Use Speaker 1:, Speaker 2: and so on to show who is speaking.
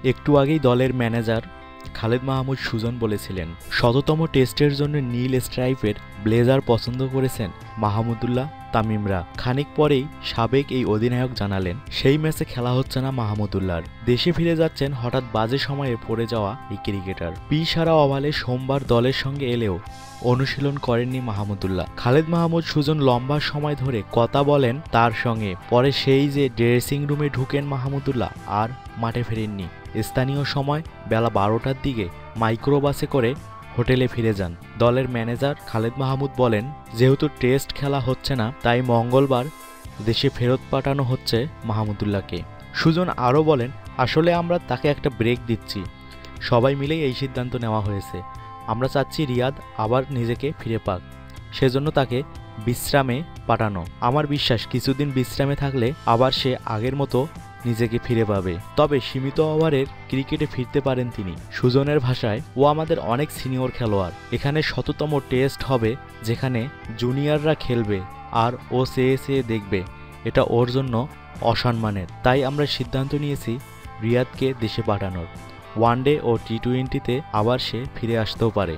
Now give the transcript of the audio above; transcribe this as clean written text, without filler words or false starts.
Speaker 1: একটু আগেই দলের ম্যানেজার খালেদ মাহমুদ সুজন বলেছিলেন, শততম টেস্টের জন্য নীল স্ট্রাইপের ব্লেজার পছন্দ করেছেন মাহমুদুল্লাহ তামিমরা। খানিক পরেই সাবেক এই অধিনায়ক জানালেন, সেই ম্যাচে খেলা হচ্ছে না মাহমুদুল্লাহর। দেশে ফিরে যাচ্ছেন হঠাৎ বাজে সময়ে পড়ে যাওয়া এই ক্রিকেটার। সারা ওভালে সোমবার দলের সঙ্গে এলেও অনুশীলন করেননি মাহমুদুল্লাহ। খালেদ মাহমুদ সুজন লম্বা সময় ধরে কথা বলেন তার সঙ্গে, পরে সেই যে ড্রেসিং রুমে ঢুকেন মাহমুদুল্লাহ আর মাঠে ফেরেননি। স্থানীয় সময় বেলা 12টার দিকে মাইক্রোবাসে করে হোটেলে ফিরে যান। দলের ম্যানেজার খালেদ মাহমুদ বলেন, যেহেতু টেস্ট খেলা হচ্ছে না তাই মঙ্গলবার দেশে ফেরত পাঠানো হচ্ছে মাহমুদুল্লাহকে। সুজন আরও বলেন, আসলে আমরা তাকে একটা ব্রেক দিচ্ছি, সবাই মিলেই এই সিদ্ধান্ত নেওয়া হয়েছে। আমরা চাচ্ছি রিয়াদ আবার নিজেকে ফিরে পাক, সেজন্য তাকে বিশ্রামে পাঠানো। আমার বিশ্বাস কিছুদিন বিশ্রামে থাকলে আবার সে আগের মতো নিজেকে ফিরে পাবে। তবে সীমিত ওভারের ক্রিকেটে ফিরতে পারেন তিনি। সুজনের ভাষায়, ও আমাদের অনেক সিনিয়র খেলোয়াড়, এখানে শততম টেস্ট হবে যেখানে জুনিয়ররা খেলবে আর ও চেয়ে চেয়ে দেখবে, এটা ওর জন্য অসম্মানের। তাই আমরা সিদ্ধান্ত নিয়েছি রিয়াদকে দেশে পাঠানোর। ওয়ানডে ও টি-20তে আবার সে ফিরে আসতেও পারে।